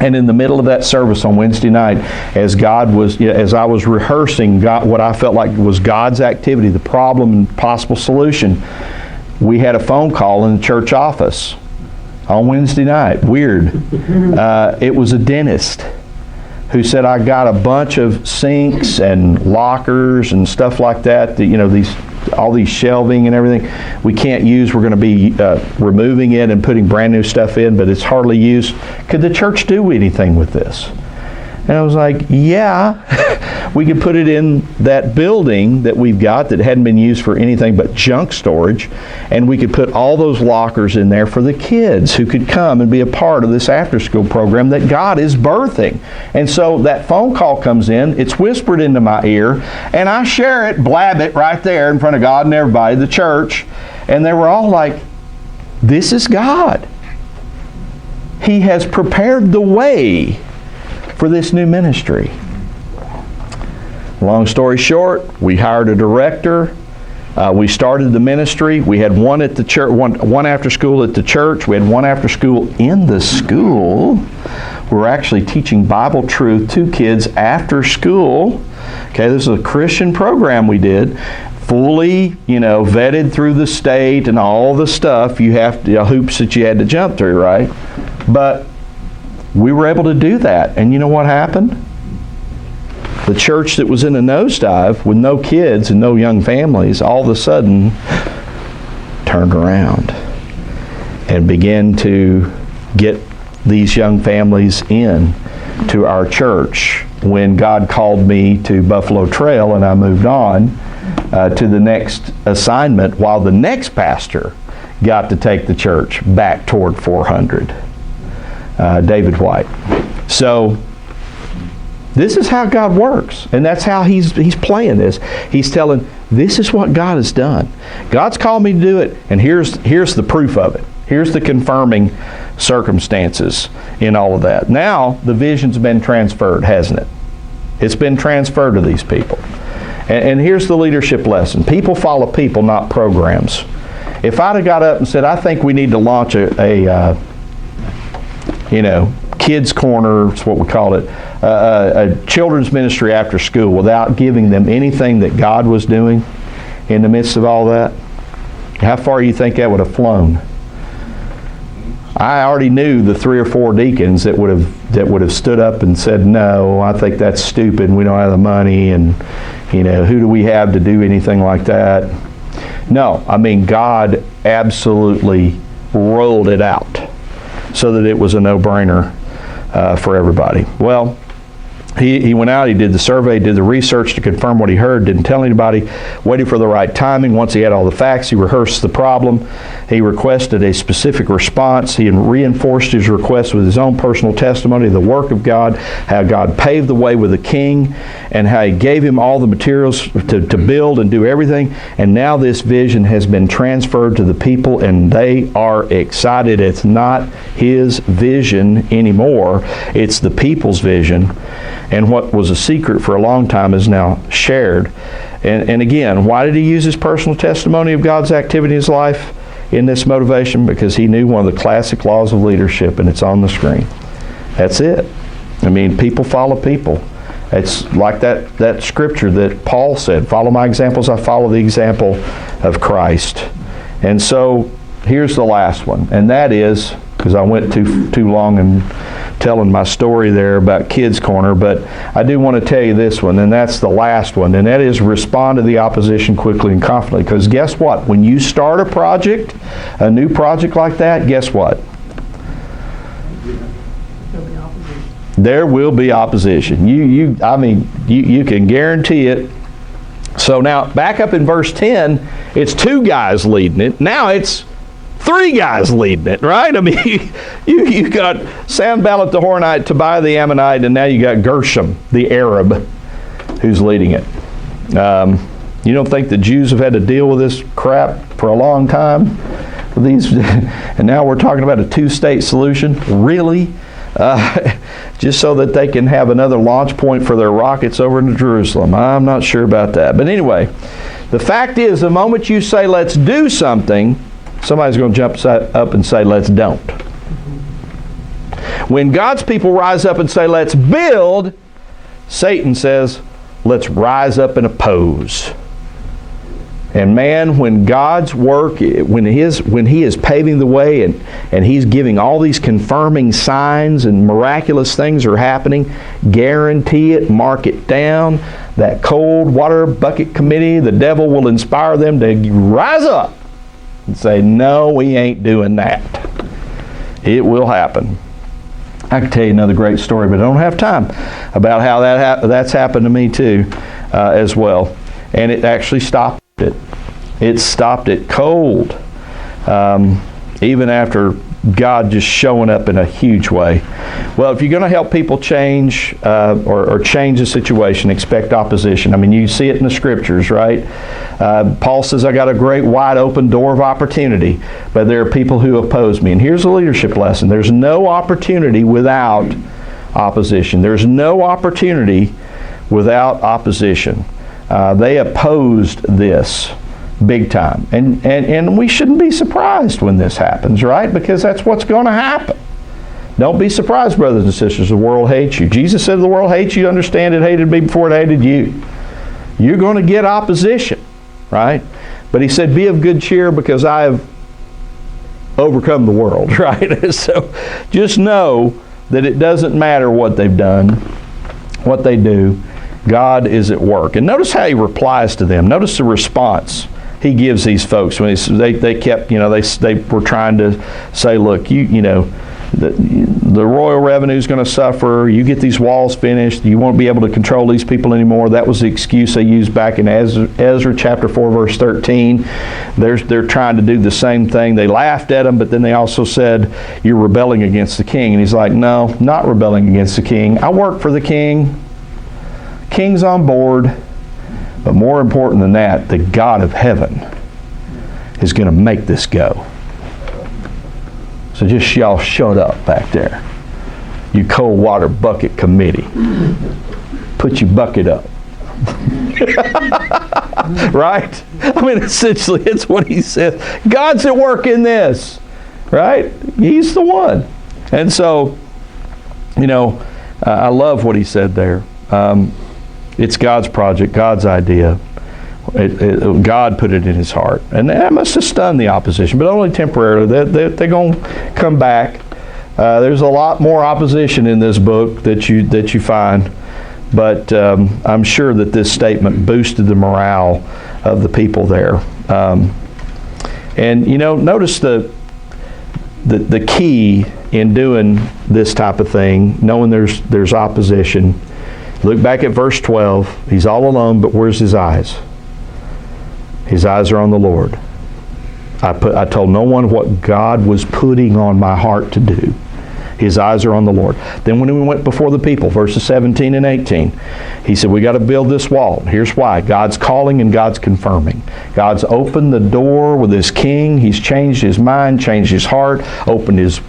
And in the middle of that service on Wednesday night, as I was rehearsing what I felt like was God's activity, the problem and possible solution, we had a phone call in the church office on Wednesday night. Weird. It was a dentist who said, I got a bunch of sinks and lockers and stuff like that, all these shelving and everything we can't use. We're going to be removing it and putting brand new stuff in, but it's hardly used. Could the church do anything with this? And I was like, yeah, we could put it in that building that we've got that hadn't been used for anything but junk storage, and we could put all those lockers in there for the kids who could come and be a part of this after-school program that God is birthing. And so that phone call comes in, it's whispered into my ear, and I share it, blab it right there in front of God and everybody, the church, and they were all like, this is God. He has prepared the way for this new ministry. Long story short, we hired a director. We started the ministry. We had one at the church, one after school at the church. We had one after school in the school. We were actually teaching Bible truth to kids after school. Okay, this is a Christian program we did. Fully, vetted through the state and all the stuff you have to, hoops that you had to jump through, right? But we were able to do that. And you know what happened? The church that was in a nosedive with no kids and no young families all of a sudden turned around and began to get these young families in to our church. When God called me to Buffalo Trail and I moved on to the next assignment, while the next pastor got to take the church back toward 400. David White. So this is how God works, and that's how he's playing this. He's telling, this is what God has done. God's called me to do it, and here's the proof of it. Here's the confirming circumstances in all of that. Now the vision's been transferred, hasn't it? It's been transferred to these people. And here's the leadership lesson. People follow people, not programs. If I'd have got up and said, I think we need to launch a kids corner, is what we called it, a children's ministry after school, without giving them anything that God was doing in the midst of all that, how far do you think that would have flown? I already knew the 3 or 4 deacons that would have stood up and said, no, I think that's stupid and we don't have the money, and who do we have to do anything like that? No, God absolutely rolled it out so that it was a no-brainer for everybody. Well, he went out, he did the survey, did the research to confirm what he heard, didn't tell anybody, waited for the right timing. Once he had all the facts, he rehearsed the problem. He requested a specific response. He reinforced his request with his own personal testimony of the work of God, how God paved the way with the king, and how he gave him all the materials to build and do everything. And now this vision has been transferred to the people, and they are excited. It's not his vision anymore. It's the people's vision. And what was a secret for a long time is now shared. And again, why did he use his personal testimony of God's activity in his life in this motivation? Because he knew one of the classic laws of leadership, and it's on the screen. That's it. I mean, people follow people. It's like that scripture that Paul said, follow my examples, I follow the example of Christ. And so here's the last one, and that is, because I went too long in telling my story there about Kids Corner, but I do want to tell you this one, and that's the last one, and that is respond to the opposition quickly and confidently. Because guess what? When you start a project, a new project like that, guess what? There will be opposition. You can guarantee it. So now, back up in verse 10, it's 2 guys leading it. Now it's 3 guys leading it, right? I mean, you got Sanballat the Horonite, Tobiah the Ammonite, and now you got Gershom the Arab who's leading it. You don't think the Jews have had to deal with this crap for a long time? And now we're talking about a 2-state solution? Really? Just so that they can have another launch point for their rockets over into Jerusalem. I'm not sure about that. But anyway, the fact is, the moment you say, let's do something, somebody's going to jump up and say, let's don't. When God's people rise up and say, let's build, Satan says, let's rise up and oppose. And man, when God's work, when he is paving the way and He's giving all these confirming signs and miraculous things are happening, guarantee it, mark it down. That cold water bucket committee, the devil will inspire them to rise up and say, no, we ain't doing that. It will happen. I could tell you another great story, but I don't have time about how that's happened to me too as well. And it actually stopped it. It stopped it cold. Even after God just showing up in a huge way. Well, if you're going to help people change or change the situation, expect opposition. I mean, you see it in the scriptures, right? Paul says, I got a great wide open door of opportunity, but there are people who oppose me. And here's a leadership lesson. There's no opportunity without opposition. There's no opportunity without opposition. They opposed this big time. And we shouldn't be surprised when this happens, right? Because that's what's going to happen. Don't be surprised, brothers and sisters, the world hates you. Jesus said the world hates you. Understand it hated me before it hated you. You're going to get opposition, right? But He said, be of good cheer because I have overcome the world, right? So just know that it doesn't matter what they've done, what they do. God is at work. And notice how He replies to them. Notice the response He gives these folks when they kept, they were trying to say, look, the royal revenue is going to suffer. You get these walls finished. You won't be able to control these people anymore. That was the excuse they used back in Ezra chapter 4, verse 13. They're trying to do the same thing. They laughed at him, but then they also said, you're rebelling against the king. And he's like, no, not rebelling against the king. I work for the king. King's on board. But more important than that, the God of heaven is going to make this go. So just y'all shut up back there. You cold water bucket committee. Put your bucket up. Right? I mean, essentially, it's what he says. God's at work in this. Right? He's the one. And so, I love what he said there. It's God's project, God's idea. God put it in His heart. And that must have stunned the opposition, but only temporarily. They're going to come back. There's a lot more opposition in this book that you find. But I'm sure that this statement boosted the morale of the people there. And notice the key in doing this type of thing, knowing there's opposition. Look back at verse 12. He's all alone, but where's his eyes? His eyes are on the Lord. I told no one what God was putting on my heart to do. His eyes are on the Lord. Then when we went before the people, verses 17 and 18, he said, we got to build this wall. Here's why. God's calling and God's confirming. God's opened the door with His king. He's changed his mind, changed his heart, opened his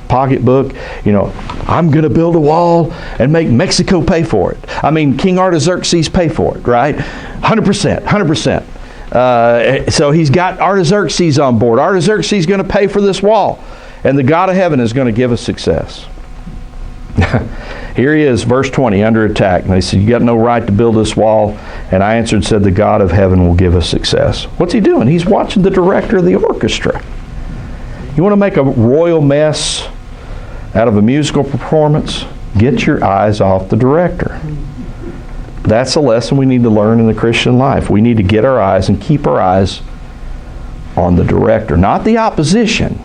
pocketbook. I'm going to build a wall and make Mexico pay for it. I mean, King Artaxerxes pay for it, right? 100%. So he's got Artaxerxes on board. Artaxerxes is going to pay for this wall. And the God of heaven is going to give us success. Here he is, verse 20, under attack. And they said, you got no right to build this wall. And I answered and said, the God of heaven will give us success. What's he doing? He's watching the director of the orchestra. You want to make a royal mess out of a musical performance? Get your eyes off the director. That's a lesson we need to learn in the Christian life. We need to get our eyes and keep our eyes on the director. Not the opposition,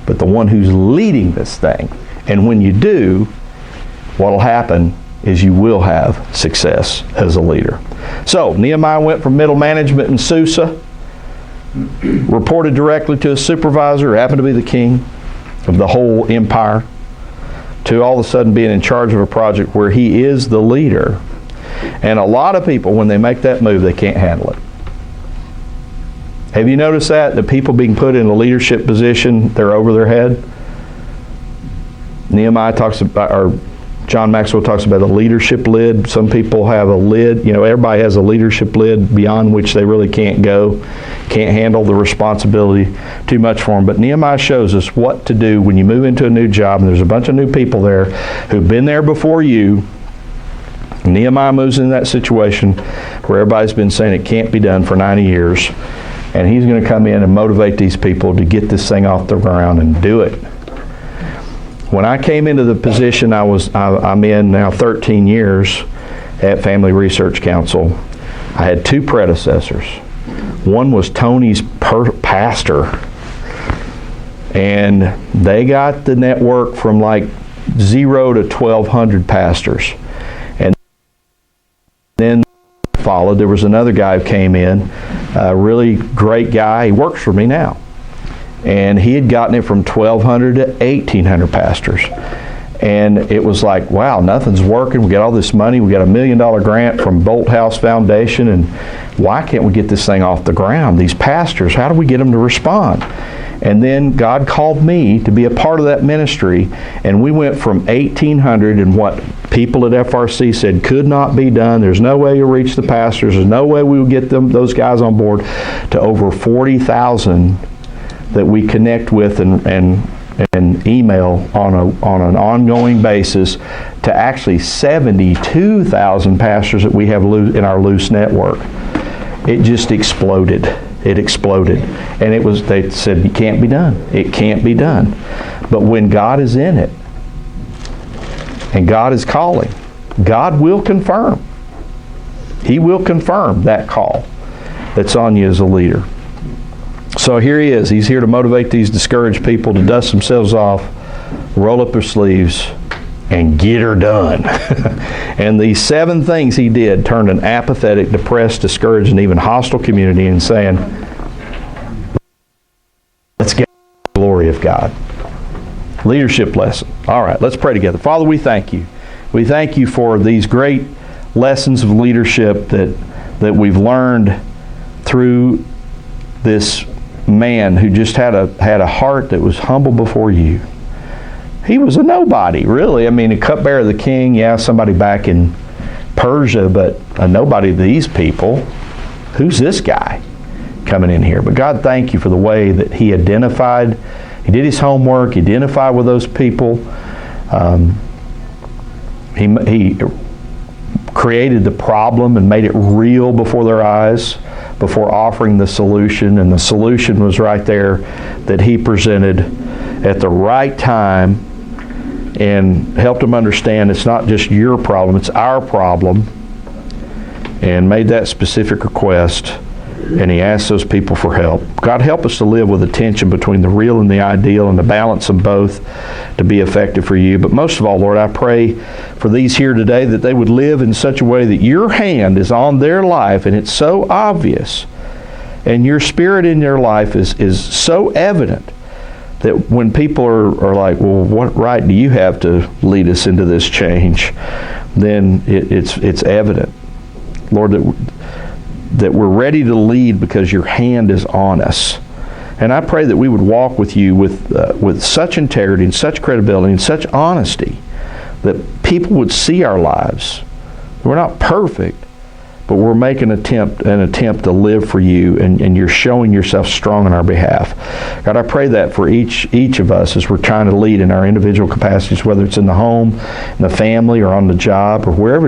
but the one who's leading this thing. And when you do, what will happen is you will have success as a leader. So, Nehemiah went from middle management in Susa, reported directly to a supervisor, who happened to be the king of the whole empire, to all of a sudden being in charge of a project where he is the leader. And a lot of people, when they make that move, they can't handle it. Have you noticed that? The people being put in a leadership position, they're over their head? Nehemiah talks about, or John Maxwell talks about a leadership lid. Some people have a lid. You know, everybody has a leadership lid beyond which they really can't go, can't handle the responsibility too much for them. But Nehemiah shows us what to do when you move into a new job and there's a bunch of new people there who've been there before you. Nehemiah moves into that situation where everybody's been saying it can't be done for 90 years. And he's going to come in and motivate these people to get this thing off the ground and do it. When I came into the position I'm in now 13 years at Family Research Council, I had two predecessors. One was Tony's pastor, and they got the network from like 0 to 1,200 pastors. And then followed, there was another guy who came in, a really great guy. He works for me now. And he had gotten it from 1,200 to 1,800 pastors. And it was like, wow, nothing's working. We got all this money. We got $1 million grant from Bolt House Foundation. And why can't we get this thing off the ground? These pastors, how do we get them to respond? And then God called me to be a part of that ministry. And we went from 1,800 and what people at FRC said could not be done. There's no way you'll reach the pastors. There's no way we will get those guys on board, to over 40,000 that we connect with and email on an ongoing basis, to actually 72,000 pastors that we have in our loose network. It just exploded. It exploded. And they said, it can't be done. It can't be done. But when God is in it, and God is calling, God will confirm. He will confirm that call that's on you as a leader. So here he is. He's here to motivate these discouraged people to dust themselves off, roll up their sleeves, and get her done. And these 7 things he did turned an apathetic, depressed, discouraged, and even hostile community in saying, let's get the glory of God. Leadership lesson. All right, let's pray together. Father, we thank you. We thank you for these great lessons of leadership that we've learned through this man who just had a heart that was humble before you. He was a nobody, really. I mean, a cupbearer of the king, yeah, somebody back in Persia, but a nobody to these people. Who's this guy coming in here? But God, thank you for the way that he identified. He did his homework. He identified with those people. He created the problem and made it real before their eyes, before offering the solution. And the solution was right there that he presented at the right time, and helped them understand it's not just your problem, it's our problem, and made that specific request. And he asked those people for help. God, help us to live with a tension between the real and the ideal, and to balance them both to be effective for you. But most of all, Lord, I pray for these here today that they would live in such a way that your hand is on their life, and it's so obvious, and your spirit in their life is so evident, that when people are like, well, what right do you have to lead us into this change? Then it's evident, Lord, that we're ready to lead because your hand is on us. And I pray that we would walk with you with such integrity and such credibility and such honesty that people would see our lives. We're not perfect, but we're making an attempt to live for you, and you're showing yourself strong on our behalf. God, I pray that for each of us as we're trying to lead in our individual capacities, whether it's in the home, in the family, or on the job, or wherever it is.